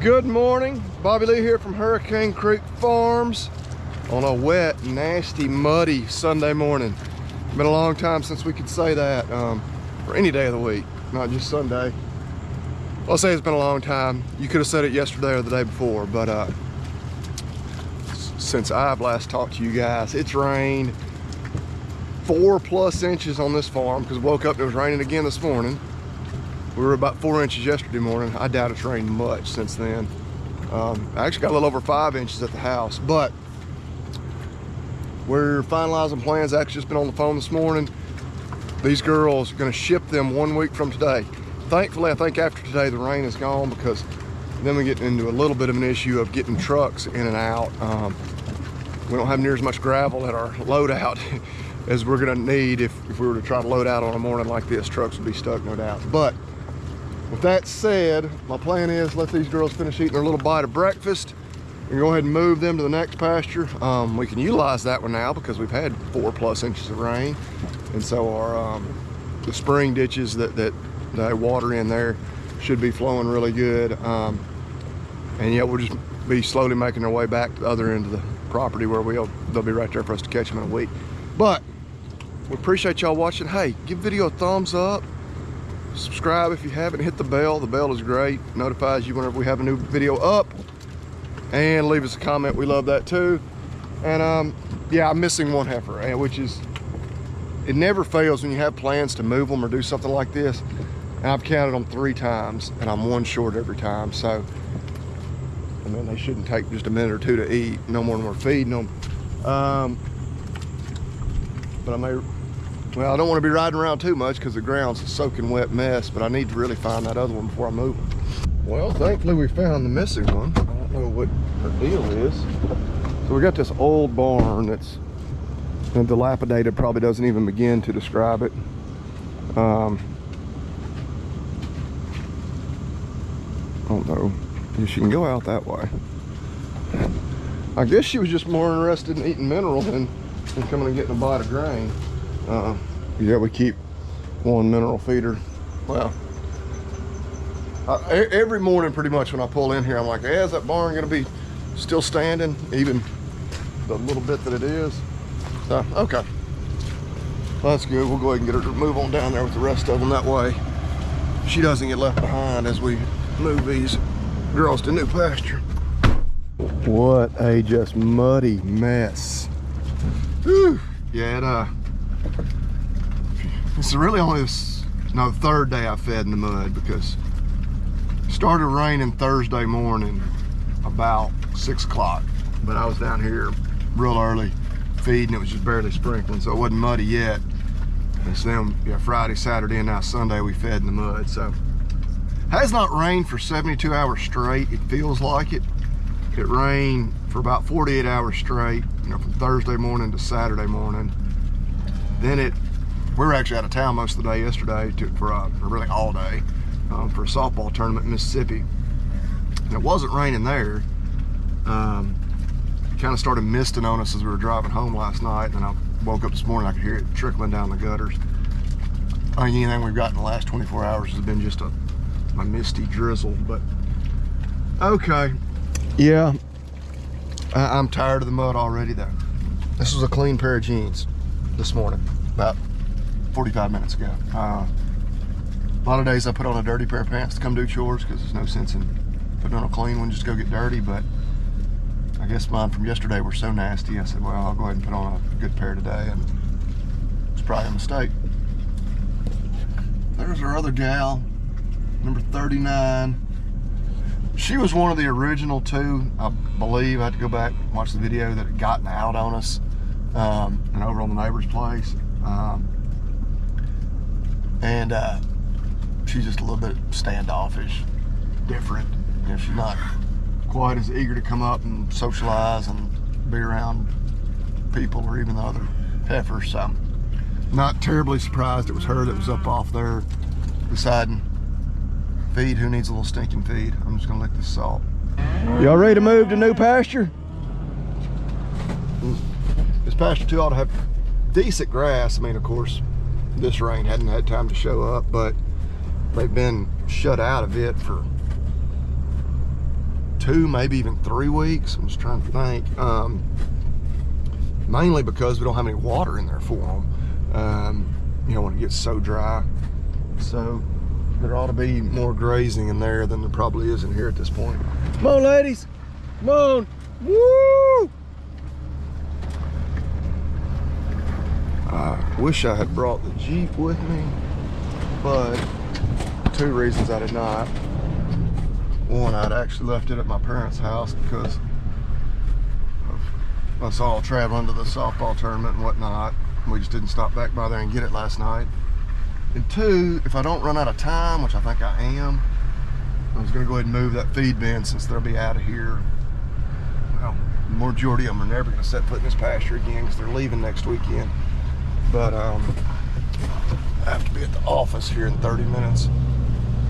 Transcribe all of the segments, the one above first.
good morning. Bobby Lee here from Hurricane Creek Farms on a wet, nasty, muddy Sunday morning. Been a long time since we could say that for any day of the week, not just Sunday. I'll say it's been a long time. You could have said it yesterday or the day before, but since I've last talked to you guys, it's rained 4+ inches on this farm because woke up and it was raining again this morning. We were about 4 inches yesterday morning. I doubt it's rained much since then. I actually got a little over 5 inches at the house, but we're finalizing plans. Actually just been on the phone this morning. These girls are gonna ship them 1 week from today. Thankfully, I think after today the rain is gone, because then we get into a little bit of an issue of getting trucks in and out. We don't have near as much gravel at our loadout as we're gonna need if we were to try to load out on a morning like this. Trucks would be stuck, no doubt. But with that said, my plan is let these girls finish eating their little bite of breakfast and go ahead and move them to the next pasture. We can utilize that one now because we've had 4+ inches of rain, and so our the spring ditches that water in there should be flowing really good. And yet we'll just be slowly making our way back to the other end of the property where they'll be right there for us to catch them in a week. But we appreciate y'all watching. Hey, give the video a thumbs up. Subscribe if you haven't. Hit the bell. The bell is great. Notifies you whenever we have a new video up. And leave us a comment. We love that too. And yeah, I'm missing one heifer, which is, it never fails when you have plans to move them or do something like this. And I've counted them 3 times and I'm one short every time. So, I mean, they shouldn't take just a minute or two to eat, no more than we're feeding them. But well, I don't want to be riding around too much because the ground's a soaking wet mess, but I need to really find that other one before I move them. Well, thankfully we found the missing one. I don't know what her deal is. So we got this old barn that's dilapidated, probably doesn't even begin to describe it. I don't know if she can go out that way. I guess she was just more interested in eating mineral than coming and getting a bite of grain. Yeah, we keep one mineral feeder. Well, every morning pretty much when I pull in here, I'm like, hey, is that barn gonna be still standing, even the little bit that it is? So, okay, well, that's good. We'll go ahead and get her to move on down there with the rest of them. That way she doesn't get left behind as we move these girls to new pasture. What a just muddy mess. Whew. Yeah, it's really only the third day I fed in the mud, because it started raining Thursday morning about 6 o'clock, but I was down here real early feeding. It was just barely sprinkling, so it wasn't muddy yet. And so then, yeah, Friday, Saturday, and now Sunday we fed in the mud. So has not rained for 72 hours straight. It feels like it. It rained for about 48 hours straight, you know, from Thursday morning to Saturday morning. Then we were actually out of town most of the day yesterday for really all day for a softball tournament in Mississippi. And it wasn't raining there. It kind of started misting on us as we were driving home last night, and I woke up this morning, I could hear it trickling down the gutters. I think anything we've got in the last 24 hours has been just a misty drizzle. But okay, yeah, I'm tired of the mud already though. This was a clean pair of jeans this morning, about 45 minutes ago. A lot of days I put on a dirty pair of pants to come do chores because there's no sense in putting on a clean one just to go get dirty, but I guess mine from yesterday were so nasty, I said, well, I'll go ahead and put on a good pair today, and it's probably a mistake. There's our other gal, number 39. She was one of the original 2, I believe. I had to go back and watch the video that had gotten out on us and over on the neighbor's place. And she's just a little bit standoffish, different. You know, she's not quite as eager to come up and socialize and be around people or even the other heifers. So not terribly surprised it was her that was up off there deciding feed who needs a little stinking feed. I'm just gonna lick this salt. Y'all ready to move to new pasture? This pasture too ought to have decent grass. I mean, of course, this rain hadn't had time to show up, but they've been shut out of it for 2, maybe even 3 weeks. I'm just trying to think. Mainly because we don't have any water in there for them. You know, when it gets so dry. So there ought to be more grazing in there than there probably is in here at this point. Come on, ladies. Come on. Woo! I wish I had brought the Jeep with me, but 2 reasons I did not. One, I'd actually left it at my parents' house because of us all traveling to the softball tournament and whatnot. We just didn't stop back by there and get it last night. And 2, if I don't run out of time, which I think I am, I was gonna go ahead and move that feed bin since they'll be out of here. Well, the majority of them are never gonna set foot in this pasture again because they're leaving next weekend. But I have to be at the office here in 30 minutes,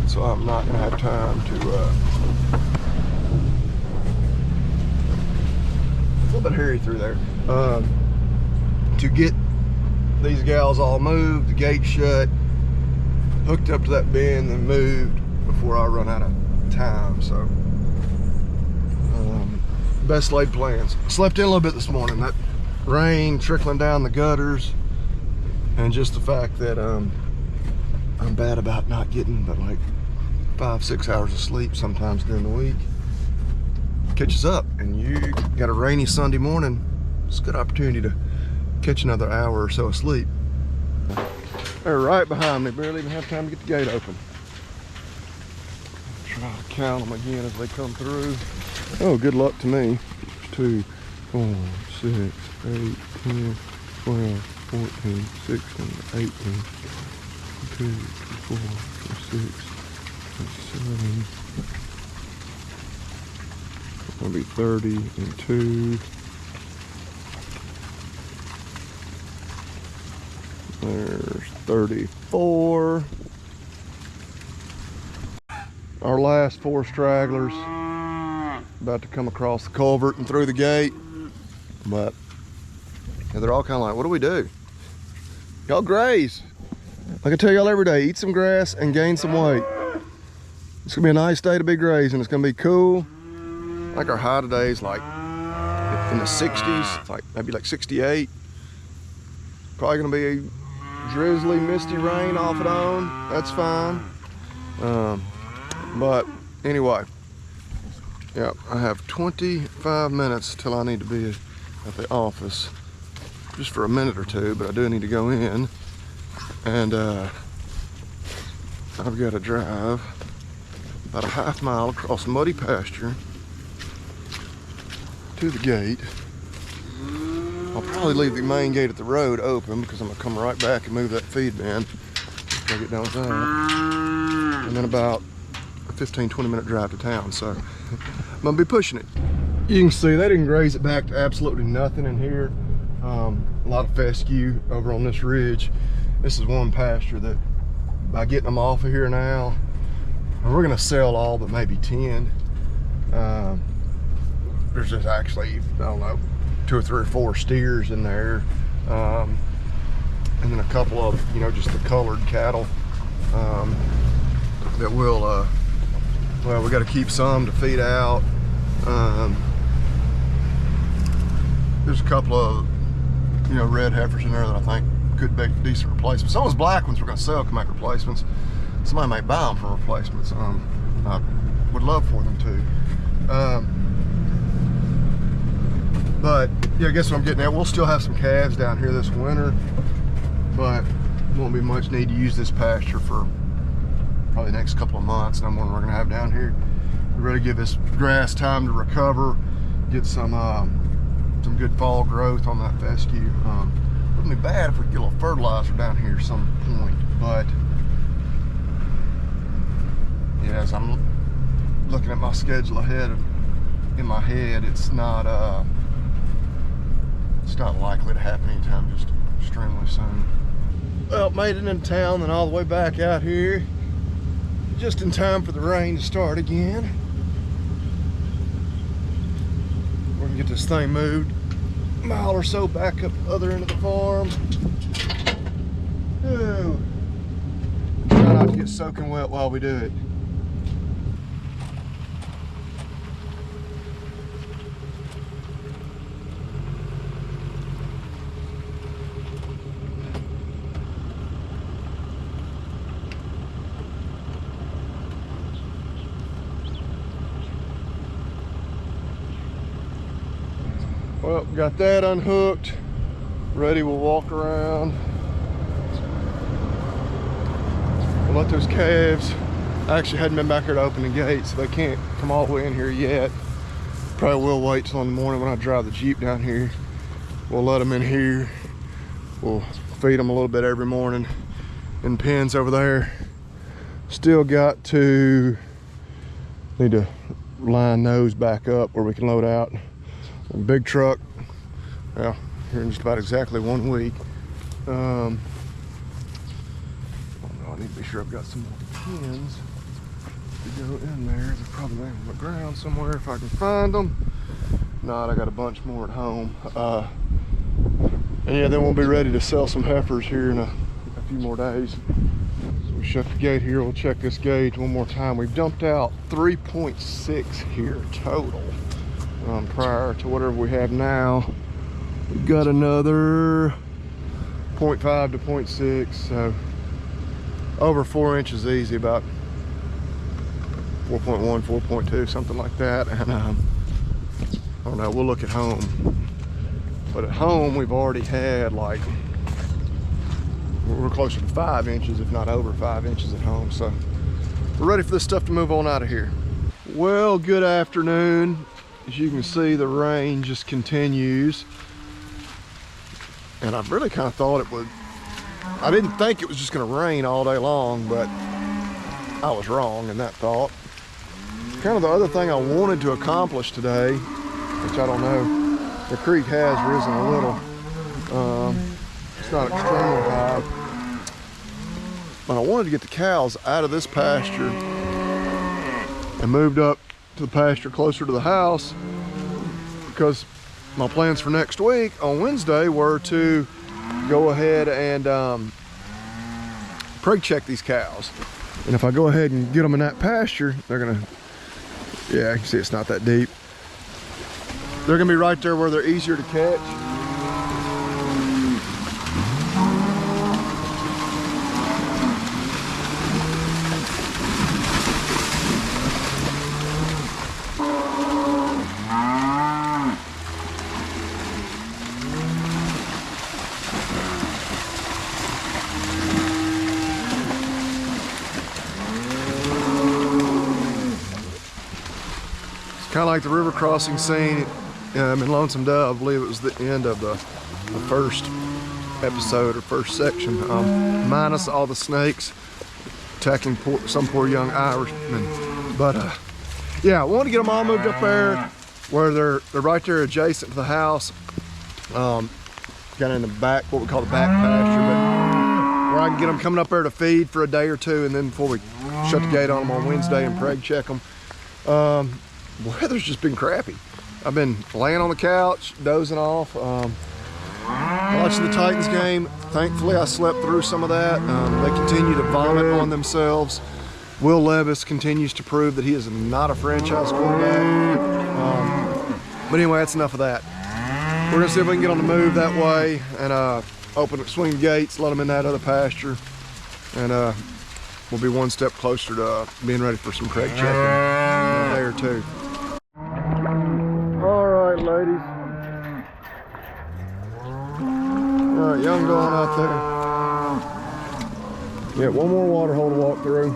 so I'm not gonna have time to a little bit hairy through there, to get these gals all moved, the gate shut, hooked up to that bin, then moved before I run out of time. So best laid plans. Slept in a little bit this morning. That rain trickling down the gutters, and just the fact that I'm bad about not getting but like 5-6 hours of sleep sometimes during the week. Catches up, and you got a rainy Sunday morning, it's a good opportunity to catch another hour or so of sleep. They're right behind me, barely even have time to get the gate open. Try to count them again as they come through. Oh, good luck to me. 2, 4, 6, 8, 10, 12, 14, 16, 18, 2, 4, 6, 7. It's gonna be 30 and 2. There's 34. Our last 4 stragglers about to come across the culvert and through the gate, but yeah, they're all kind of like, what do we do? Y'all graze. Like I tell y'all every day, eat some grass and gain some weight. It's gonna be a nice day to be grazing. It's gonna be cool. Like our high today is like in the 60s, it's like maybe like 68. Probably gonna be a drizzly, misty rain off and on. That's fine. But anyway, yeah, I have 25 minutes till I need to be at the office, just for a minute or 2, but I do need to go in, and I've got to drive about a half mile across muddy pasture to the gate. I'll probably leave the main gate at the road open because I'm gonna come right back and move that feed bin. I'll get done with that. And then about a 15-20 minute drive to town, so I'm gonna be pushing it. You can see they didn't graze it back to absolutely nothing in here. A lot of fescue over on this ridge. This is one pasture that by getting them off of here now, we're gonna sell all but maybe 10. There's just actually, I don't know, 2 or 3 or 4 steers in there, and then a couple of, you know, just the colored cattle that will, well, we got to keep some to feed out. There's a couple of, you know, red heifers in there that I think could make decent replacements. Some of those black ones we're going to sell can make replacements. Somebody may buy them for replacements. I would love for them to. But yeah, I guess what I'm getting at, we'll still have some calves down here this winter, but won't be much need to use this pasture for probably the next couple of months. No more than we're gonna have down here. We're ready to give this grass time to recover, get some good fall growth on that fescue. Wouldn't be bad if we could get a little fertilizer down here at some point, but yeah, as I'm looking at my schedule ahead in my head, it's not likely to happen anytime just extremely soon. Well, made it into town and all the way back out here just in time for the rain to start again. We're gonna get this thing moved a mile or so back up the other end of the farm. Ooh. Try not to get soaking wet while we do it. Well, got that unhooked. Ready, we'll walk around. We'll let those calves, I actually hadn't been back here to open the gate, so they can't come all the way in here yet. Probably will wait till in the morning when I drive the Jeep down here. We'll let them in here. We'll feed them a little bit every morning in pens over there. Still got to, need to line those back up where we can load out. A big truck, well, here in just about exactly 1 week. I need to be sure I've got some more pins to go in there. They're probably laying on the ground somewhere if I can find them. Not, I got a bunch more at home. And yeah, then we'll be ready to sell some heifers here in a few more days. So we shut the gate here. We'll check this gauge one more time. We've dumped out 3.6 here total prior to whatever we have now. We've got another 0.5 to 0.6, so over 4 inches easy, about 4.1, 4.2, something like that. And I don't know, we'll look at home. But at home, we've already had like, we're closer to 5 inches, if not over 5 inches at home. So we're ready for this stuff to move on out of here. Well, good afternoon. As you can see, the rain just continues. And I really kind of thought it would, I didn't think it was just gonna rain all day long, but I was wrong in that thought. Kind of the other thing I wanted to accomplish today, which I don't know, the creek has risen a little. It's not extremely high. But I wanted to get the cows out of this pasture and moved up to the pasture closer to the house, because my plans for next week on Wednesday were to go ahead and preg check these cows. And if I go ahead and get them in that pasture, they're gonna, yeah, you can see it's not that deep. They're gonna be right there where they're easier to catch. Kind of like the river crossing scene in Lonesome Dove. I believe it was the end of the first episode or first section, minus all the snakes attacking some poor young Irishman. But yeah, I want to get them all moved up there where they're right there adjacent to the house, kind of in the back, what we call the back pasture, but where I can get them coming up there to feed for a day or two, and then before we shut the gate on them on Wednesday and preg check them. Weather's just been crappy. I've been laying on the couch, dozing off, watching the Titans game. Thankfully, I slept through some of that. They continue to vomit on themselves. Will Levis continues to prove that he is not a franchise quarterback. But anyway, that's enough of that. We're gonna see if we can get on the move that way and swing the gates, let them in that other pasture, and we'll be one step closer to being ready for some preg checking in a day or two. All right, ladies. All right, young going out there. Yeah, one more water hole to walk through.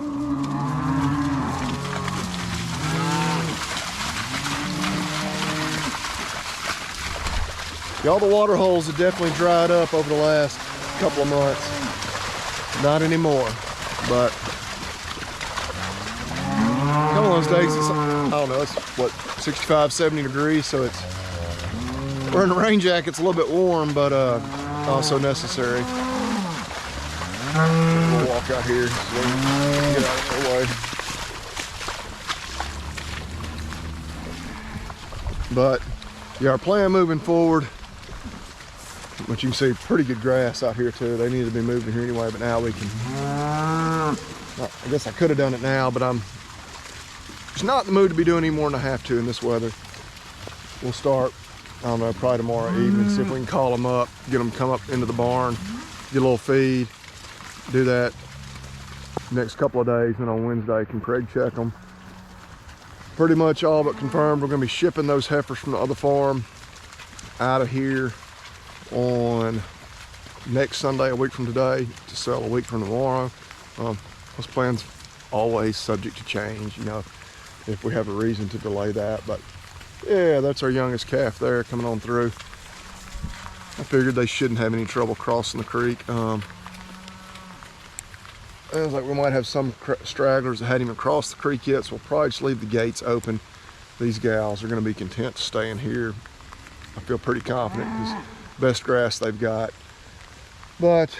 All the water holes have definitely dried up over the last couple of months. Not anymore, but a couple of those days, it's, I don't know, it's what, 65, 70 degrees, so it's, wearing a rain jacket's a little bit warm, but also necessary. We'll walk out here so we can get out of the way. But yeah, our plan moving forward, which you can see pretty good grass out here too. They need to be moving here anyway, but now we can, I guess I could have done it now, but I'm just not in the mood to be doing any more than I have to in this weather. We'll start, I don't know, probably tomorrow evening, see if we can call them up, get them come up into the barn, get a little feed, do that next couple of days, and on Wednesday can preg check them. Pretty much all but confirmed we're gonna be shipping those heifers from the other farm out of here on next Sunday, a week from today, to sell a week from tomorrow. Those plans always subject to change, you know, if we have a reason to delay that. But yeah, that's our youngest calf there coming on through. I figured they shouldn't have any trouble crossing the creek. It was like we might have some stragglers that hadn't even crossed the creek yet, so we'll probably just leave the gates open. These gals are going to be content to stay in here. I feel pretty confident because best grass they've got. But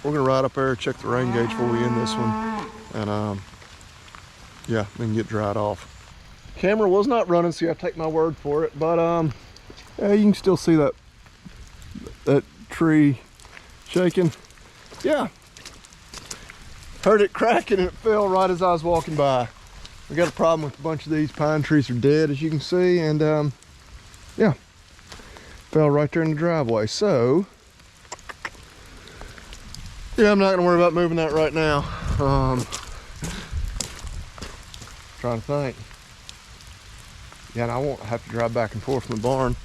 we're going to ride up there, check the rain gauge before we end this one, and yeah, we can get dried off. Camera was not running, so you have to take my word for it. But yeah, you can still see that tree shaking. Yeah, heard it cracking and it fell right as I was walking by. We got a problem with a bunch of these pine trees are dead, as you can see, and yeah, fell right there in the driveway. So yeah, I'm not gonna worry about moving that right now. Trying to think. Yeah, and I won't have to drive back and forth from the barn.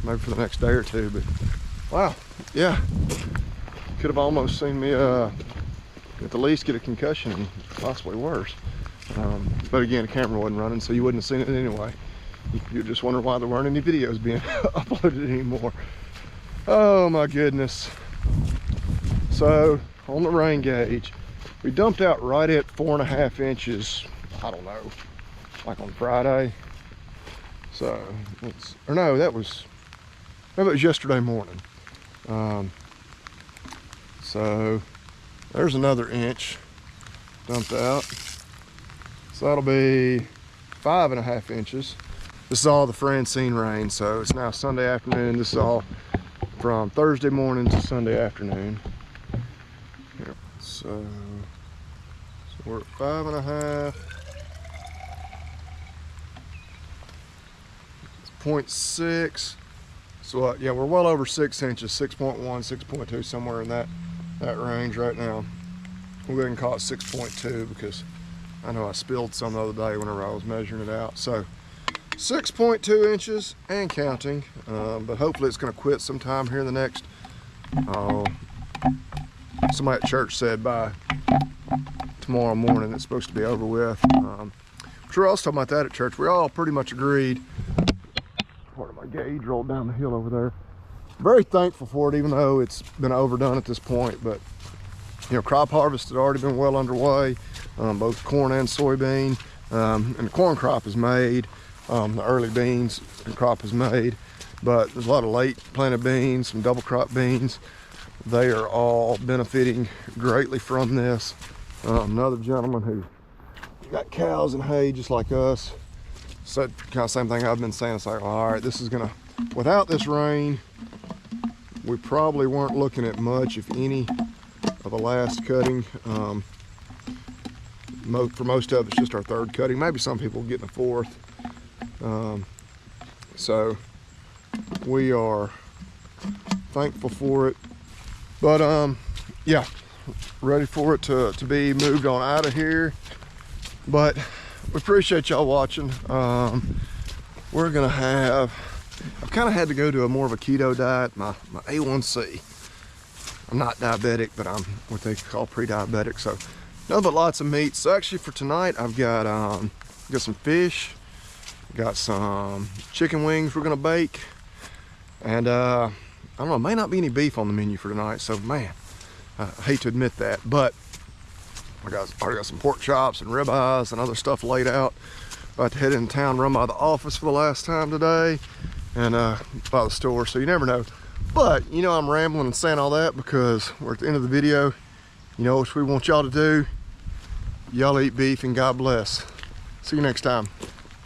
Maybe for the next day or two, but wow, yeah. Could have almost seen me at the least get a concussion and possibly worse. But again, the camera wasn't running, so you wouldn't have seen it anyway. You just wonder why there weren't any videos being uploaded anymore. Oh my goodness. So on the rain gauge, we dumped out right at 4.5 inches, I don't know, like on Friday. So it's, or no, that was yesterday morning. So there's another inch dumped out. So that'll be 5.5 inches. This is all the Francine rain. So it's now Sunday afternoon. This is all from Thursday morning to Sunday afternoon. Here. So we're at 5.5. It's 0.6. So yeah, we're well over 6 inches, 6.1, 6.2, somewhere in that range right now. We'll go ahead and call it 6.2 because I know I spilled some the other day whenever I was measuring it out. So 6.2 inches and counting, but hopefully it's going to quit sometime here in the next, somebody at church said by tomorrow morning it's supposed to be over with. I'm sure I was talking about that at church. We all pretty much agreed. Part of my gauge rolled down the hill over there. Very thankful for it, even though it's been overdone at this point. But you know, crop harvest had already been well underway, both corn and soybean, and the corn crop is made. The early beans and crop is made, but there's a lot of late planted beans, some double crop beans. They are all benefiting greatly from this. Another gentleman who got cows and hay just like us said kind of same thing I've been saying. It's like, all right, this is gonna, without this rain, we probably weren't looking at much, if any, of a last cutting. For most of it's just our third cutting. Maybe some people getting a fourth. So we are thankful for it. But yeah, ready for it to be moved on out of here. But we appreciate y'all watching. We're gonna have, I've kind of had to go to a more of a keto diet. My A1C, I'm not diabetic, but I'm what they call pre-diabetic. So nothing but lots of meat. So actually for tonight, I've got some fish, got some chicken wings we're gonna bake, and I don't know, may not be any beef on the menu for tonight. So man, I hate to admit that, but I already got some pork chops and ribeyes and other stuff laid out. About to head into town, run by the office for the last time today, and by the store, so you never know. But you know, I'm rambling and saying all that because we're at the end of the video. You know what we want y'all to do? Y'all eat beef and God bless. See you next time.